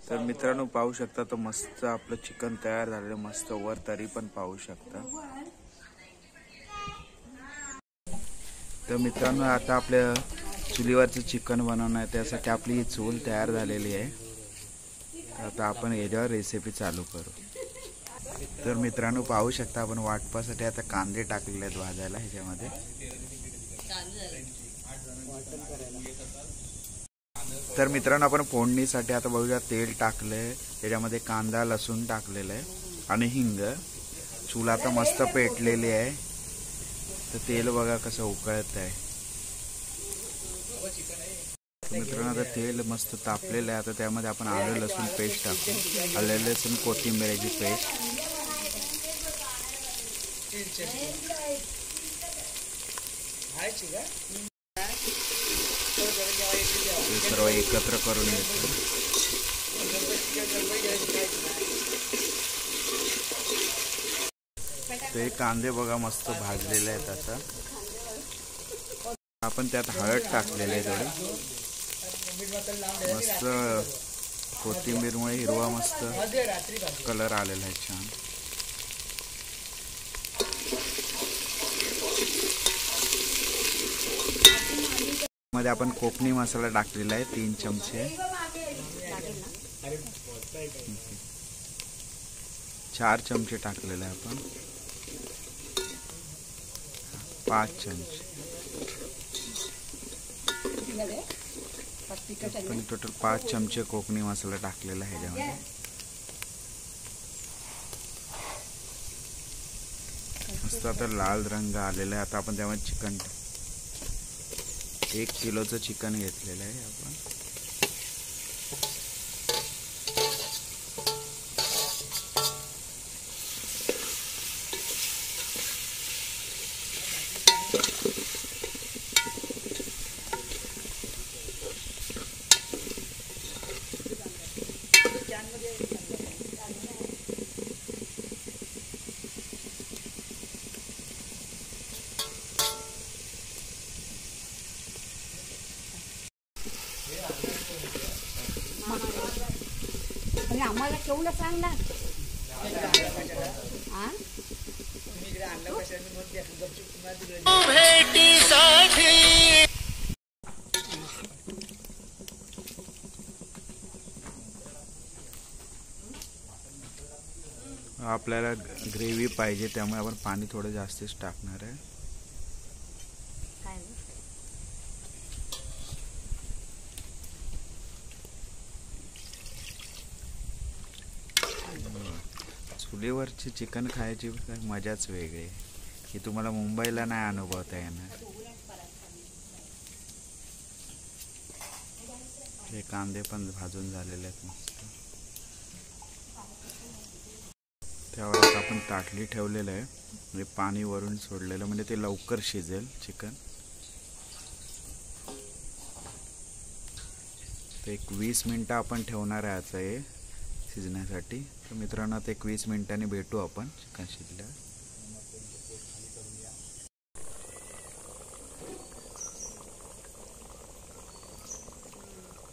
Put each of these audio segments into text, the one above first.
तर मित्रांनो पाहू शकता तर मस्त आपलं चिकन तयार झालेलं, मस्त वर तरी पण पाहू शकता। तर मित्रांनो आता आपल्या चुलीवरचं चिकन बनवणं आहे, त्यासाठी आपली ही चूल तयार झालेली आहे। आता आपण याच्यावर रेसिपी चालू करू। तर मित्रांनो पाहू शकता आपण वाटपासाठी आता कांदे टाकलेले आहेत भाजायला ह्याच्यामध्ये। तर मित्रांनो आपण फोडणीसाठी आता बघूया तेल टाकलंय, त्याच्यामध्ये कांदा लसूण टाकलेलं आहे आणि हिंग। चूल आता मस्त पेटलेली आहे, तर तेल बघा कसं उकळत आहे। मित्रांनो आता तेल मस्त तापलेलं आहे, आता त्यामध्ये आपण आलं लसूण पेस्ट टाकू। आलं लसूण कोथिंबीरची पेस्ट सर्व एकत्र करून घेतो। ते कांदे बघा मस्त भाजलेले आहेत। आता आपण त्यात हळद टाकलेली आहे थोडी, मस्त कोथिंबीरमुळे हिरवा मस्त कलर आलेला आहे छान। मध्ये आपण कोकणी मसाला टाकलेला आहे 3 चमचे, 4 चमचे टाकलेला आहे आपण, 5 चमचे पण टोटल 5 चमचे कोकणी मसाला टाकलेला आहे ह्याच्यामध्ये। मस्त आता लाल रंग आलेला आहे। आता आपण त्यामध्ये चिकन 1 किलोचं चिकन घेतलेलं आहे आपण। आम्हाला केवढं सांग ना आपल्याला ग्रेव्ही पाहिजे त्यामुळे आपण पाणी थोडं जास्तच टाकणार आहे। चुलीवरची चिकन खायची मजाच वेगळी आहे, ही तुम्हाला मुंबईला नाही अनुभवता येणार। हे कांदे पण भाजून झालेले आहेत मस्त। त्यावर आपण ताटली ठेवलेलं आहे, म्हणजे पाणी वरून सोडलेलं, म्हणजे ते लवकर शिजेल चिकन। तर एक 20 मिनिटं आपण ठेवणार आहे आता हे शिजण्यासाठी। तर मित्रांनो आता 20 मिनिटांनी भेटू आपण चिकन शिजल्यावर।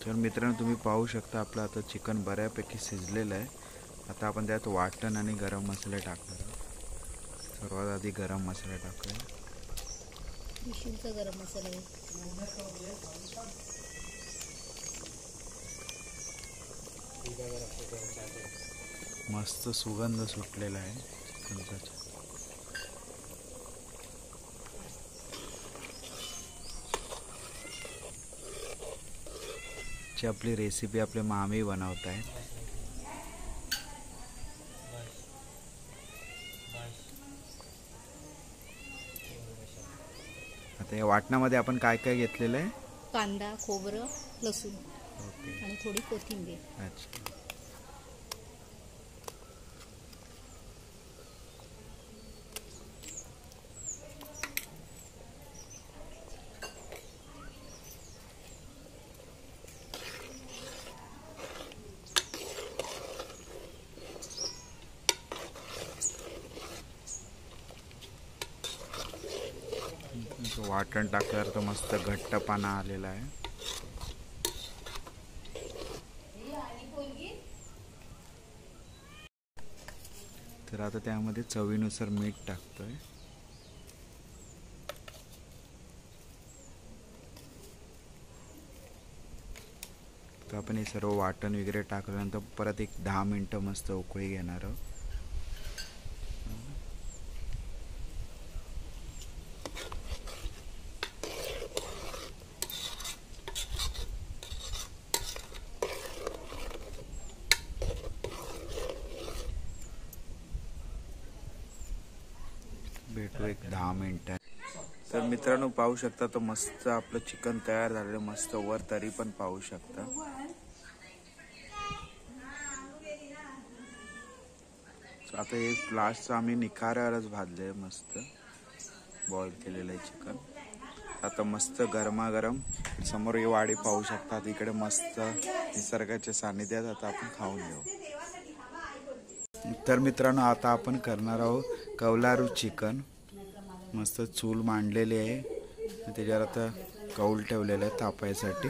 तर मित्रांनो तुम्ही पाहू शकता आपलं आता चिकन बऱ्यापैकी शिजलेलं आहे। आता आपण त्यात वाटण आणि गरम मसाले टाकणार आहोत। सर्वात आधी गरम मसाला टाकूया, विशुलचा गरम मसाला आहे। मस्त सुगंध सुटलेला आहे चिकनचा। आपली रेसिपी आपले मामी बनवत आहेत। आता या वाटणामध्ये आपण काय काय घेतलेलं आहे? कांदा, खोबरं, लसूण आणि थोडी कोथिंबीर। अच्छा, वाटण टाकल्यावर तर मस्त घट्टपणा आलेला आहे। तर आता त्यामध्ये चवीनुसार मीठ टाकतोय. तर आपण हे सर्व वाटण वगैरे टाकल्यानंतर परत एक 10 मिनटं मस्त उकळी घेणार आहोत. भेटू एक 10 मिनिटं. तर मित्रांनो पाहू शकता तर मस्त आपलं चिकन तयार झालेलं, मस्त वर तरी पण पाहू शकता. आता हे लास्टचं आम्ही निखाऱ्यावरच भाजले, मस्त बॉईल केलेलं आहे चिकन. आता मस्त गरमागरम समोर ही वाडी पाहू शकता. इकडे मस्त निसर्गाच्या सानिध्यात आता आपण खाऊन घेऊ. तर मित्रांनो आता आपण करणार आहोत कौलारू चिकन. मस्त चूल मांडलेली आहे, त्याच्यावर आता कौल ठेवलेलं आहे तापायसाठी.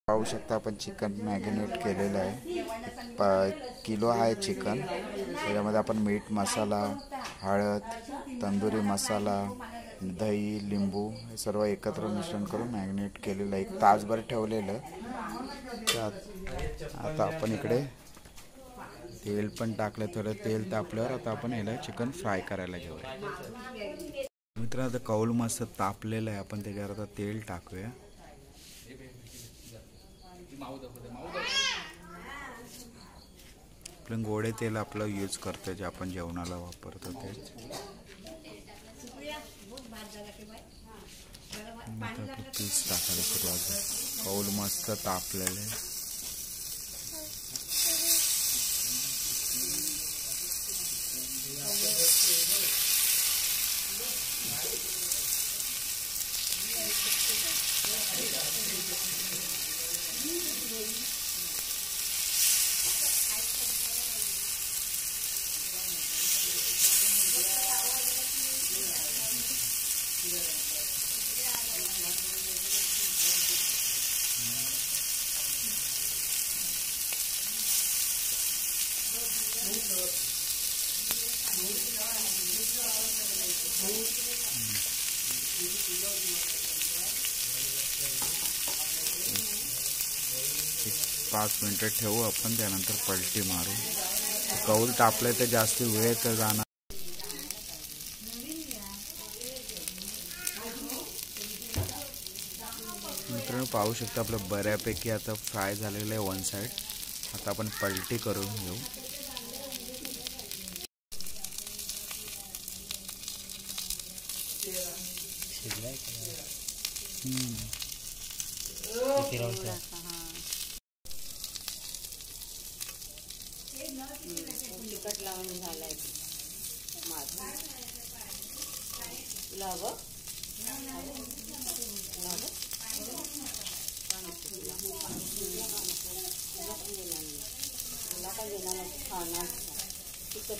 पाहू शकता आपण चिकन मॅरिनेट केलेलं आहे. किलो आहे चिकन. त्याच्यामध्ये आपण मीठ, मसाला, हळद, तंदुरी मसाला, दही, लिंबू हे सर्व एकत्र मिश्रण करून मॅरिनेट केलेलं आहे. 1 तासभर ठेवलेलं. आता आपण इकडे तेल पण टाकलं, थोडं तेल तापल्यावर आता आपण याला चिकन फ्राय करायला घेऊया. मित्रांनो आता कौल मस्त तापलेलं आहे, आपण त्याच्यावर आता तेल टाकूया. आपण गोडे तेल आपलं यूज करतो, जे आपण जेवणाला वापरतो तेच. पीस टाकायला सुरुवात. कौल मस्त तापलेलं आहे. एक 5 मिनिटं ठेवू आपण, त्यानंतर पलटी मारू. कौल तापले तर जास्त वेळ तर जाणार. मित्रांनो पाहू शकता आपलं बऱ्यापैकी आता फ्राय झालेलं आहे 1 साइड. आता आपण पलटी करून घेऊ. तिखट लावून झालाय खाना तिखट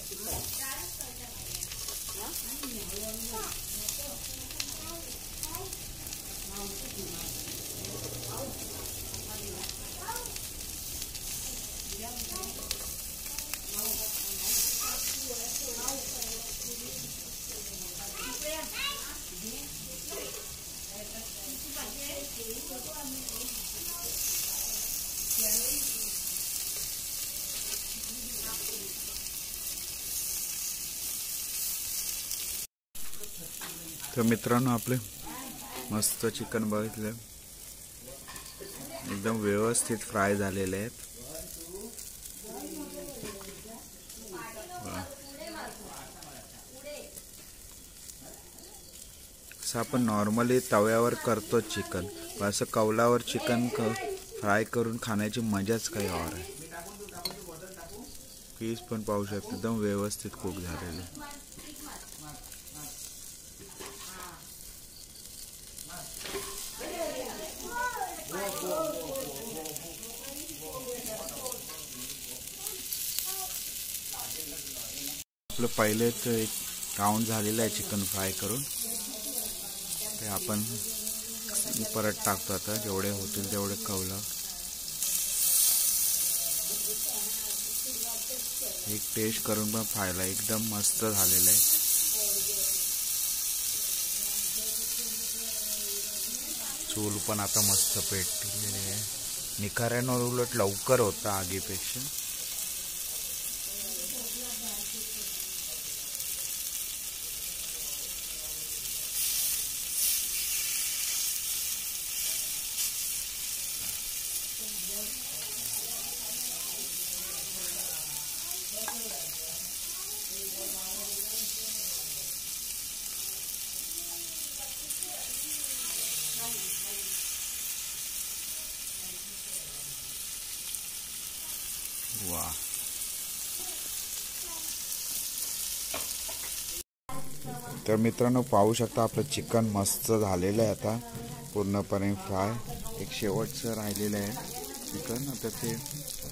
तर मित्रांनो आपले मस्त चिकन बघितलं, एकदम व्यवस्थित फ्राय झालेले आहेत. असं आपण नॉर्मली तव्यावर करतो चिकन, पण असं कौलावर चिकन फ्राय करून खाण्याची मजाच काही और आहे. पीस पण पाहू शकतो एकदम व्यवस्थित कुक झालेले. आपलं पहिलेच एक राऊंड झालेलं आहे चिकन फ्राय करून, ते आपण परत टाकतो. आता जेवढे होतील तेवढे कौला. एक टेस्ट करून पण पाहिला, एकदम मस्त झालेलं आहे. चूल पण आता मस्त पेटलेली आहे. निखाऱ्यानं उलट लवकर होता आगीपेक्षा. वा, तर मित्रांनो पाहू शकता आपलं चिकन मस्त झालेलं आहे आता पूर्णपणे फ्राय. एक शेवटचं राहिलेलं आहे चिकन. आता ते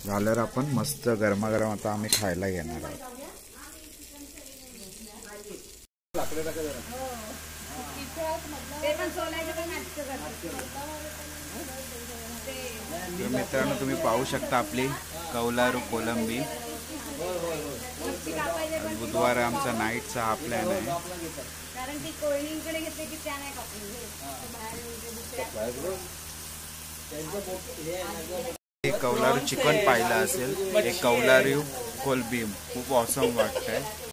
झाल्यावर आपण मस्त गरमागरम आता आम्ही खायला घेणार आहोत. तर मित्रांनो तुम्ही पाहू शकता आपली कौलारू कोलंबी. बुधवार आमचा नाईटचा हा प्लॅन आहे. कारण ती कोळणीकडे घेतली की त्या नाही कापून एक कौलारू चिकन पाहिलं असेल, एक कौलारू कोलंबी खूप ऑसम वाटतंय.